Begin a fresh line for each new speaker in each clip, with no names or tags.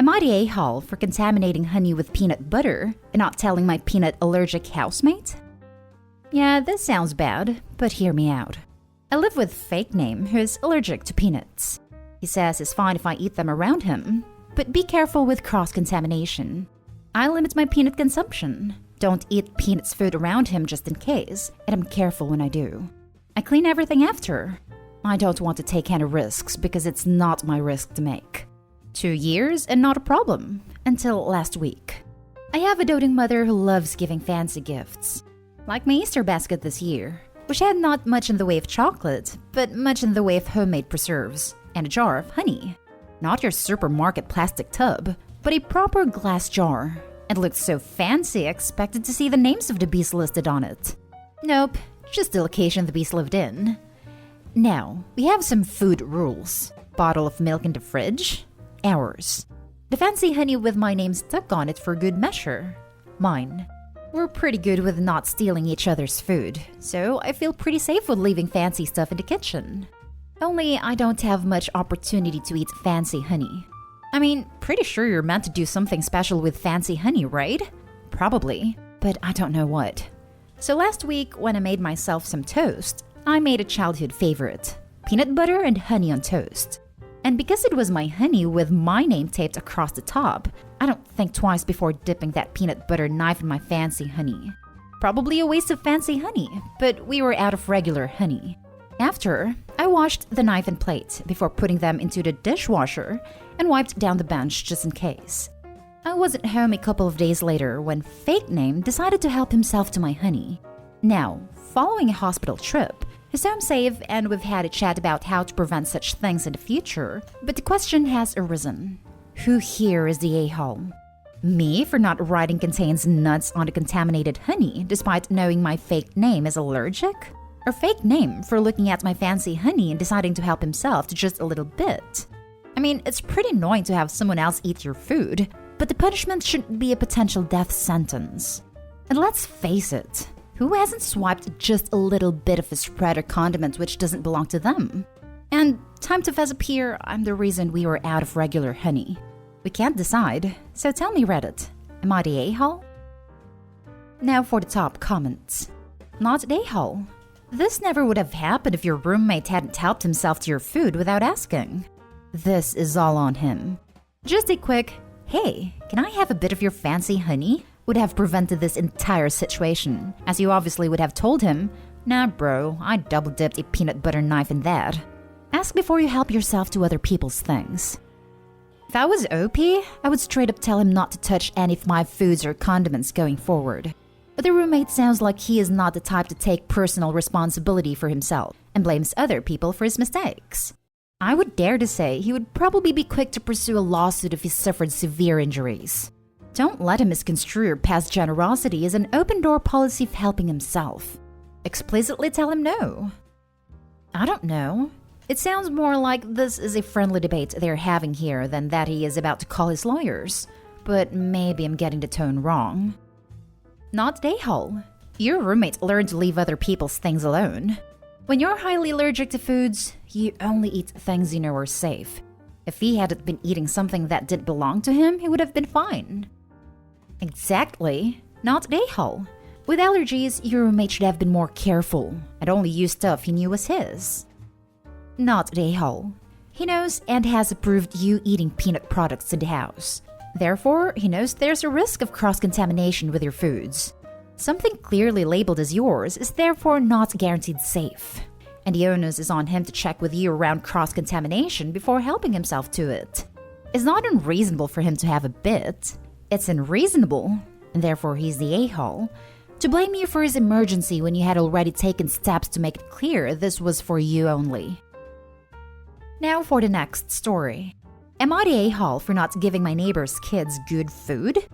Am I the a-hole for contaminating honey with peanut butter and not telling my peanut-allergic housemate? Yeah, this sounds bad, but hear me out. I live with fakename who is allergic to peanuts. He says it's fine if I eat them around him, but be careful with cross-contamination. I limit my peanut consumption. Don't eat peanuts food around him just in case, and I'm careful when I do. I clean everything after. I don't want to take any risks because it's not my risk to make. 2 years and not a problem, until last week. I have a doting mother who loves giving fancy gifts. Like my Easter basket this year, which had not much in the way of chocolate, but much in the way of homemade preserves, and a jar of honey. Not your supermarket plastic tub, but a proper glass jar. It looked so fancy I expected to see the names of the bees listed on it. Nope, just the location the bees lived in. Now, we have some food rules. Bottle of milk in the fridge? Ours. The fancy honey with my name stuck on it for good measure? Mine. We're pretty good with not stealing each other's food, so I feel pretty safe with leaving fancy stuff in the kitchen. Only I don't have much opportunity to eat fancy honey. I mean, pretty sure you're meant to do something special with fancy honey, right? Probably, but I don't know what. So last week, when I made myself some toast, I made a childhood favorite. Peanut butter and honey on toast. And because it was my honey with my name taped across the top, I don't think twice before dipping that peanut butter knife in my fancy honey. Probably a waste of fancy honey, but we were out of regular honey. After, I washed the knife and plate before putting them into the dishwasher and wiped down the bench just in case. I wasn't home a couple of days later when fakename decided to help himself to my honey. Now, following a hospital trip, he's home safe and we've had a chat about how to prevent such things in the future, but the question has arisen. Who here is the a-hole? Me for not writing contains nuts on the contaminated honey despite knowing my fake name is allergic? Or fakename for looking at my fancy honey and deciding to help himself to just a little bit? I mean, it's pretty annoying to have someone else eat your food, but the punishment shouldn't be a potential death sentence. And let's face it, who hasn't swiped just a little bit of a spread or condiment which doesn't belong to them? And time to fess up here, I'm the reason we were out of regular honey. We can't decide, so tell me Reddit, am I the a-hole? Now for the top comments. Not the a-hole. This never would have happened if your roommate hadn't helped himself to your food without asking. This is all on him. Just a quick, hey, can I have a bit of your fancy honey? Would have prevented this entire situation, as you obviously would have told him, nah bro, I double dipped a peanut butter knife in that. Ask before you help yourself to other people's things. If I was OP, I would straight up tell him not to touch any of my foods or condiments going forward. But the roommate sounds like he is not the type to take personal responsibility for himself and blames other people for his mistakes. I would dare to say he would probably be quick to pursue a lawsuit if he suffered severe injuries. Don't let him misconstrue your past generosity as an open-door policy of helping himself. Explicitly tell him no. I don't know. It sounds more like this is a friendly debate they're having here than that he is about to call his lawyers. But maybe I'm getting the tone wrong. Not the a-hole. Your roommate learned to leave other people's things alone. When you're highly allergic to foods, you only eat things you know are safe. If he hadn't been eating something that didn't belong to him, he would have been fine. Exactly. Not the a-hole. With allergies, your roommate should have been more careful and only use stuff he knew was his. Not the a-hole. He knows and has approved you eating peanut products in the house. Therefore, he knows there's a risk of cross-contamination with your foods. Something clearly labeled as yours is therefore not guaranteed safe. And the onus is on him to check with you around cross-contamination before helping himself to it. It's not unreasonable for him to have a bit. It's unreasonable, and therefore he's the a-hole, to blame you for his emergency when you had already taken steps to make it clear this was for you only. Now for the next story. Am I the a-hole for not giving my neighbor's kids good food?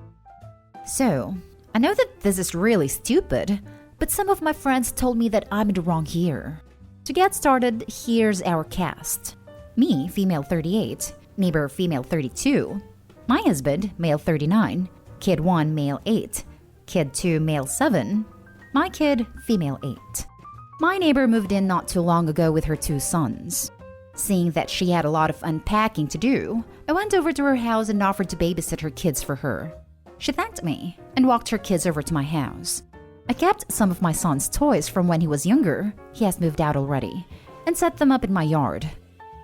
So, I know that this is really stupid, but some of my friends told me that I'm in the wrong here. To get started, here's our cast. Me, female 38, neighbor female 32, my husband, male 39, kid 1, male 8, kid 2, male 7, my kid, female 8. My neighbor moved in not too long ago with her 2 sons. Seeing that she had a lot of unpacking to do, I went over to her house and offered to babysit her kids for her. She thanked me and walked her kids over to my house. I kept some of my son's toys from when he was younger, he has moved out already, and set them up in my yard.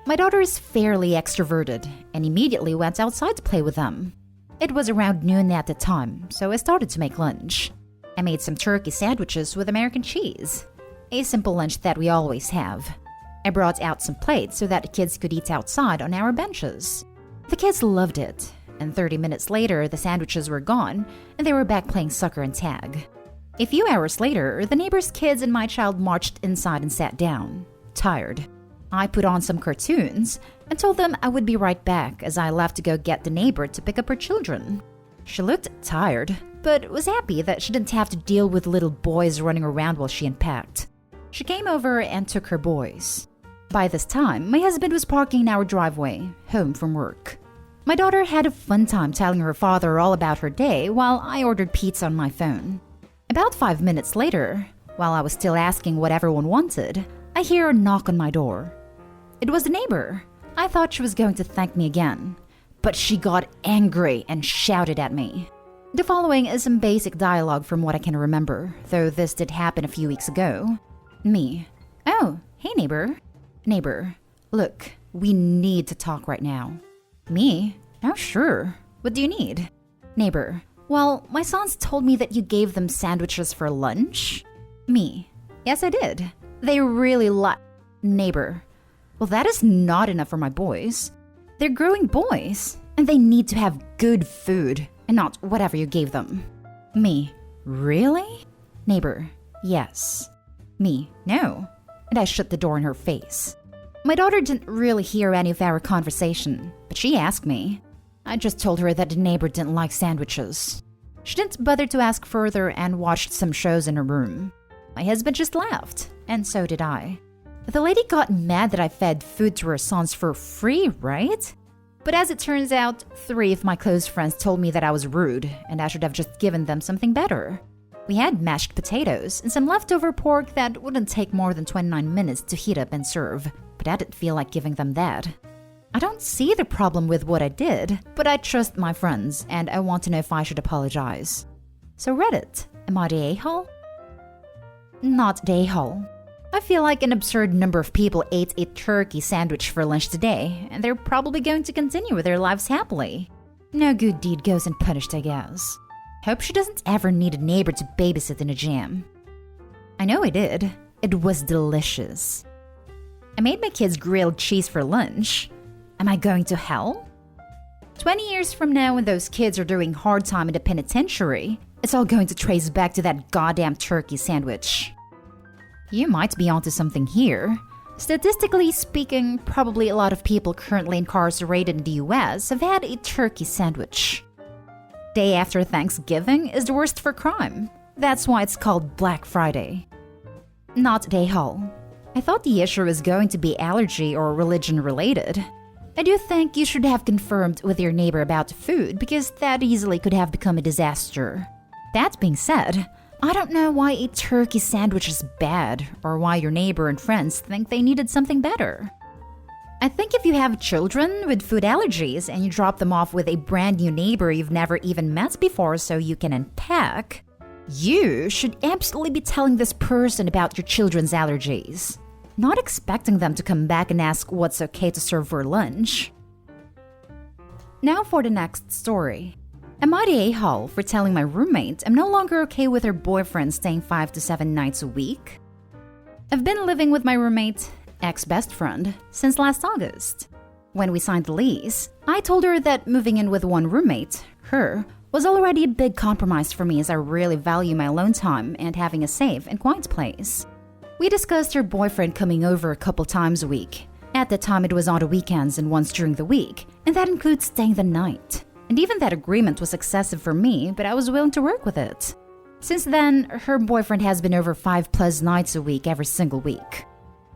My daughter is fairly extroverted and immediately went outside to play with them. It was around noon at the time, so I started to make lunch. I made some turkey sandwiches with American cheese, a simple lunch that we always have. I brought out some plates so that the kids could eat outside on our benches. The kids loved it, and 30 minutes later the sandwiches were gone and they were back playing soccer and tag. A few hours later, the neighbor's kids and my child marched inside and sat down, tired. I put on some cartoons and told them I would be right back as I left to go get the neighbor to pick up her children. She looked tired, but was happy that she didn't have to deal with little boys running around while she unpacked. She came over and took her boys. By this time, my husband was parking in our driveway, home from work. My daughter had a fun time telling her father all about her day while I ordered pizza on my phone. About 5 minutes later, while I was still asking what everyone wanted, I hear a knock on my door. It was the neighbor. I thought she was going to thank me again, but she got angry and shouted at me. The following is some basic dialogue from what I can remember, though this did happen a few weeks ago. Me. Oh, hey neighbor. Neighbor, look, we need to talk right now. Me? Oh, sure. What do you need? Neighbor, well, my sons told me that you gave them sandwiches for lunch. Me. Yes, I did. They really Neighbor. Well, that is not enough for my boys. They're growing boys, and they need to have good food, and not whatever you gave them. Me. Really? Neighbor. Yes. Me. No. And I shut the door in her face. My daughter didn't really hear any of our conversation, but she asked me. I just told her that the neighbor didn't like sandwiches. She didn't bother to ask further and watched some shows in her room. My husband just laughed, and so did I. The lady got mad that I fed food to her sons for free, right? But as it turns out, 3 of my close friends told me that I was rude and I should have just given them something better. We had mashed potatoes and some leftover pork that wouldn't take more than 29 minutes to heat up and serve, but I didn't feel like giving them that. I don't see the problem with what I did, but I trust my friends and I want to know if I should apologize. So Reddit, am I the a-hole? Not the a-hole. I feel like an absurd number of people ate a turkey sandwich for lunch today, and they're probably going to continue with their lives happily. No good deed goes unpunished, I guess. Hope she doesn't ever need a neighbor to babysit in a jam. I know I did. It was delicious. I made my kids grilled cheese for lunch. Am I going to hell? 20 years from now, when those kids are doing hard time in the penitentiary, it's all going to trace back to that goddamn turkey sandwich. You might be onto something here. Statistically speaking, probably a lot of people currently incarcerated in the US have had a turkey sandwich. Day after Thanksgiving is the worst for crime. That's why it's called Black Friday. Not day haul. I thought the issue was going to be allergy or religion related. I do think you should have confirmed with your neighbor about the food because that easily could have become a disaster. That being said, I don't know why a turkey sandwich is bad or why your neighbor and friends think they needed something better. I think if you have children with food allergies and you drop them off with a brand new neighbor you've never even met before so you can unpack, you should absolutely be telling this person about your children's allergies, not expecting them to come back and ask what's okay to serve for lunch. Now for the next story. Am I the a-hole for telling my roommate I'm no longer okay with her boyfriend staying 5 to 7 nights a week? I've been living with my roommate, ex-best friend, since last August. When we signed the lease, I told her that moving in with one roommate, her, was already a big compromise for me as I really value my alone time and having a safe and quiet place. We discussed her boyfriend coming over a couple times a week. At the time it was on the weekends and once during the week, and that includes staying the night. And even that agreement was excessive for me, but I was willing to work with it. Since then, her boyfriend has been over 5+ nights a week every single week.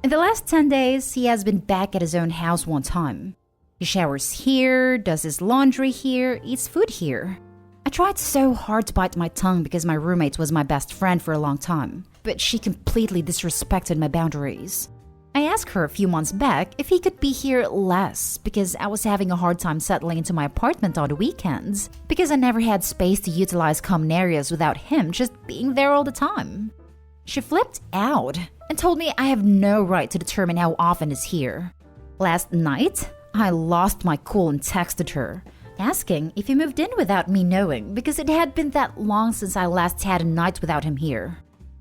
In the last 10 days, he has been back at his own house one time. He showers here, does his laundry here, eats food here. I tried so hard to bite my tongue because my roommate was my best friend for a long time, but she completely disrespected my boundaries. I asked her a few months back if he could be here less because I was having a hard time settling into my apartment on the weekends because I never had space to utilize common areas without him just being there all the time. She flipped out and told me I have no right to determine how often he's here. Last night, I lost my cool and texted her, asking if he moved in without me knowing because it had been that long since I last had a night without him here.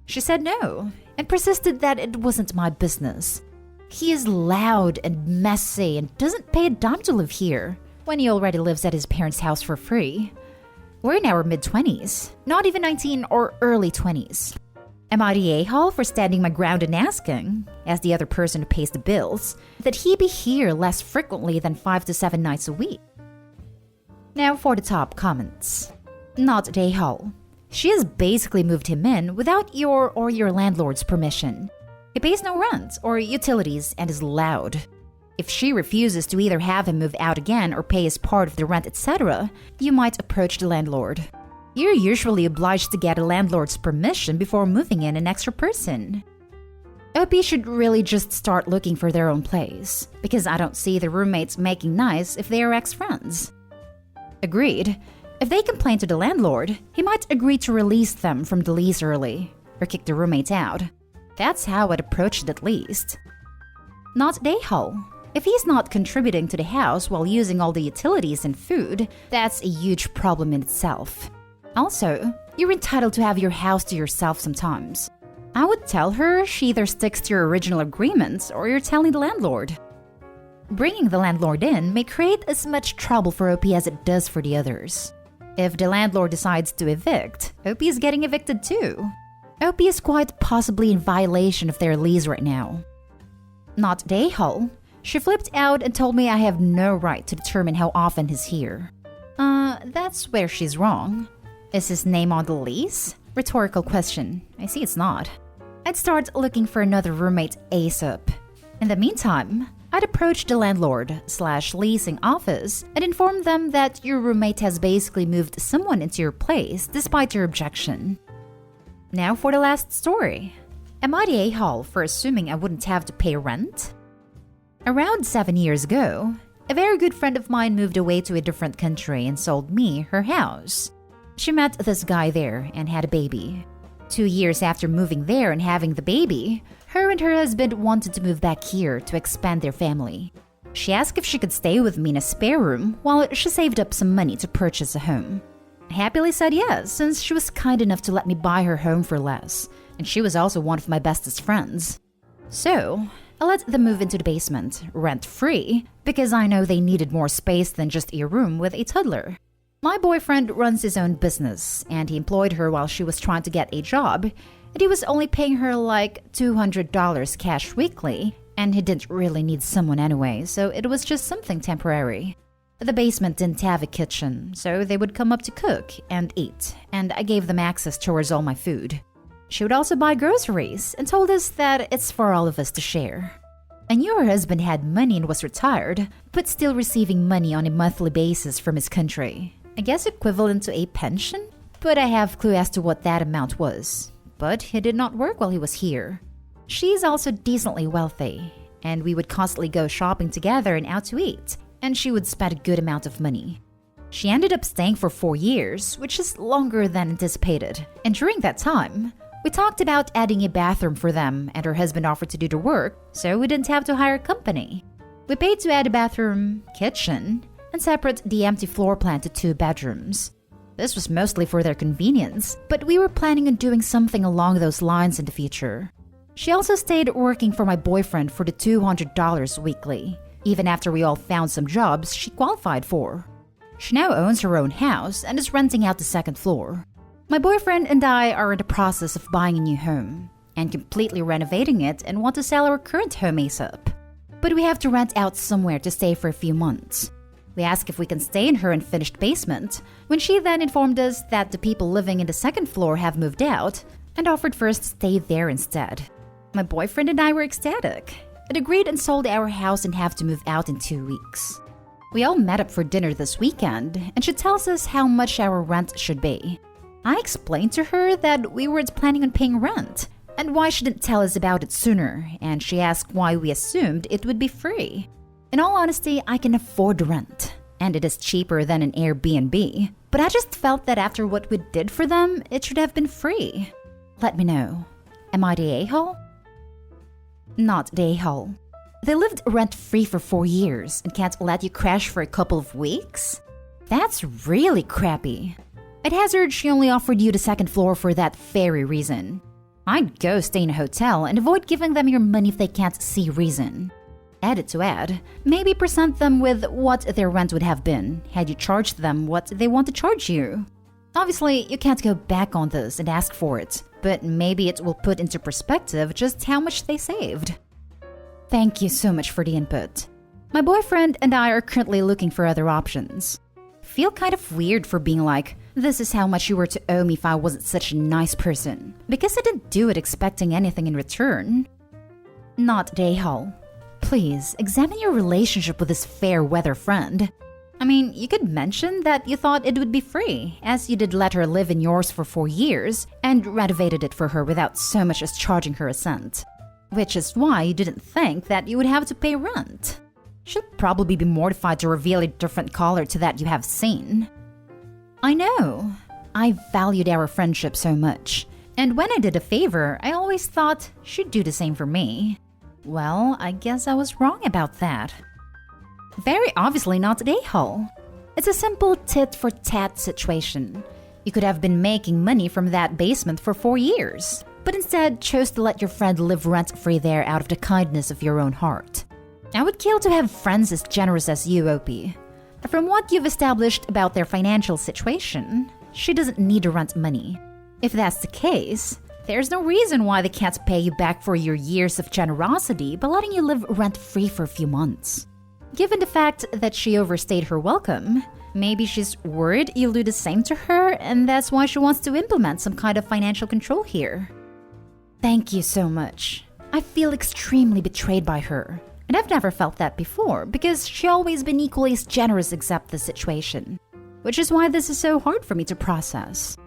She said no and persisted that it wasn't my business. He is loud and messy and doesn't pay a dime to live here when he already lives at his parents' house for free. We're in our mid-20s, not even 19 or early 20s. Am I the a-hole for standing my ground and asking, as the other person who pays the bills, that he be here less frequently than 5 to 7 nights a week? Now for the top comments. Not the a-hole. She has basically moved him in without your or your landlord's permission. He pays no rent or utilities and is loud. If she refuses to either have him move out again or pay his part of the rent, etc., you might approach the landlord. You're usually obliged to get a landlord's permission before moving in an extra person. OP should really just start looking for their own place, because I don't see the roommates making nice if they are ex-friends. Agreed. If they complain to the landlord, he might agree to release them from the lease early, or kick the roommates out. That's how I'd approach it at least. Not the a-hole. If he's not contributing to the house while using all the utilities and food, that's a huge problem in itself. Also, you're entitled to have your house to yourself sometimes. I would tell her she either sticks to your original agreements or you're telling the landlord. Bringing the landlord in may create as much trouble for OP as it does for the others. If the landlord decides to evict, OP is getting evicted too. OP is quite possibly in violation of their lease right now. Not the a-hole. She flipped out and told me I have no right to determine how often he's here. That's where she's wrong. Is his name on the lease? Rhetorical question. I see it's not. I'd start looking for another roommate ASAP. In the meantime, I'd approach the landlord/leasing office and inform them that your roommate has basically moved someone into your place despite your objection. Now for the last story. Am I the a-hole for assuming I wouldn't have to pay rent? Around 7 years ago, a very good friend of mine moved away to a different country and sold me her house. She met this guy there and had a baby. 2 years after moving there and having the baby, her and her husband wanted to move back here to expand their family. She asked if she could stay with me in a spare room while she saved up some money to purchase a home. I happily said yes, since she was kind enough to let me buy her home for less, and she was also one of my bestest friends. So, I let them move into the basement, rent-free, because I know they needed more space than just a room with a toddler. My boyfriend runs his own business, and he employed her while she was trying to get a job, and he was only paying her like $200 cash weekly, and he didn't really need someone anyway, so it was just something temporary. The basement didn't have a kitchen, so they would come up to cook and eat, and I gave them access towards all my food. She would also buy groceries and told us that it's for all of us to share. I knew her husband had money and was retired, but still receiving money on a monthly basis from his country. I guess equivalent to a pension? But I have clue as to what that amount was. But he did not work while he was here. She's also decently wealthy, and we would constantly go shopping together and out to eat, and she would spend a good amount of money. She ended up staying for 4 years, which is longer than anticipated, and during that time, we talked about adding a bathroom for them, and her husband offered to do the work, so we didn't have to hire a company. We paid to add a bathroom, kitchen, and separate the empty floor plan to 2 bedrooms. This was mostly for their convenience, but we were planning on doing something along those lines in the future. She also stayed working for my boyfriend for the $200 weekly, even after we all found some jobs she qualified for. She now owns her own house and is renting out the 2nd floor. My boyfriend and I are in the process of buying a new home and completely renovating it and want to sell our current home ASAP. But we have to rent out somewhere to stay for a few months. We asked if we can stay in her unfinished basement, when she then informed us that the people living in the 2nd floor have moved out and offered for us to stay there instead. My boyfriend and I were ecstatic and agreed and sold our house and have to move out in 2 weeks. We all met up for dinner this weekend and she tells us how much our rent should be. I explained to her that we weren't planning on paying rent, And why she didn't tell us about it sooner, and she asked why we assumed it would be free. In all honesty, I can afford rent, and it is cheaper than an Airbnb, but I just felt that after what we did for them, it should have been free. Let me know. Am I the a-hole? Not the a-hole. They lived rent-free for 4 years and can't let you crash for a couple of weeks? That's really crappy. I'd hazard she only offered you the second floor for that very reason. I'd go stay in a hotel and avoid giving them your money if they can't see reason. Added to add, maybe present them with what their rent would have been had you charged them what they want to charge you. Obviously, you can't go back on this and ask for it, but maybe it will put into perspective just how much they saved. Thank you so much for the input. My boyfriend and I are currently looking for other options. Feel kind of weird for being like, this is how much you were to owe me if I wasn't such a nice person, because I didn't do it expecting anything in return. Not the a-hole. Please, examine your relationship with this fair-weather friend. I mean, you could mention that you thought it would be free, as you did let her live in yours for 4 years, and renovated it for her without so much as charging her a cent. Which is why you didn't think that you would have to pay rent. Should probably be mortified to reveal a different color to that you have seen. I know. I valued our friendship so much, and when I did a favor, I always thought she'd do the same for me. Well, I guess I was wrong about that. Very obviously not the a-hole. It's a simple tit-for-tat situation. You could have been making money from that basement for 4 years, but instead chose to let your friend live rent-free there out of the kindness of your own heart. I would kill to have friends as generous as you, Opie. From what you've established about their financial situation, she doesn't need to rent money. If that's the case, there's no reason why they can't pay you back for your years of generosity by letting you live rent-free for a few months. Given the fact that she overstayed her welcome, maybe she's worried you'll do the same to her, and that's why she wants to implement some kind of financial control here. Thank you so much. I feel extremely betrayed by her. And I've never felt that before, because she's always been equally as generous except this situation. Which is why this is so hard for me to process.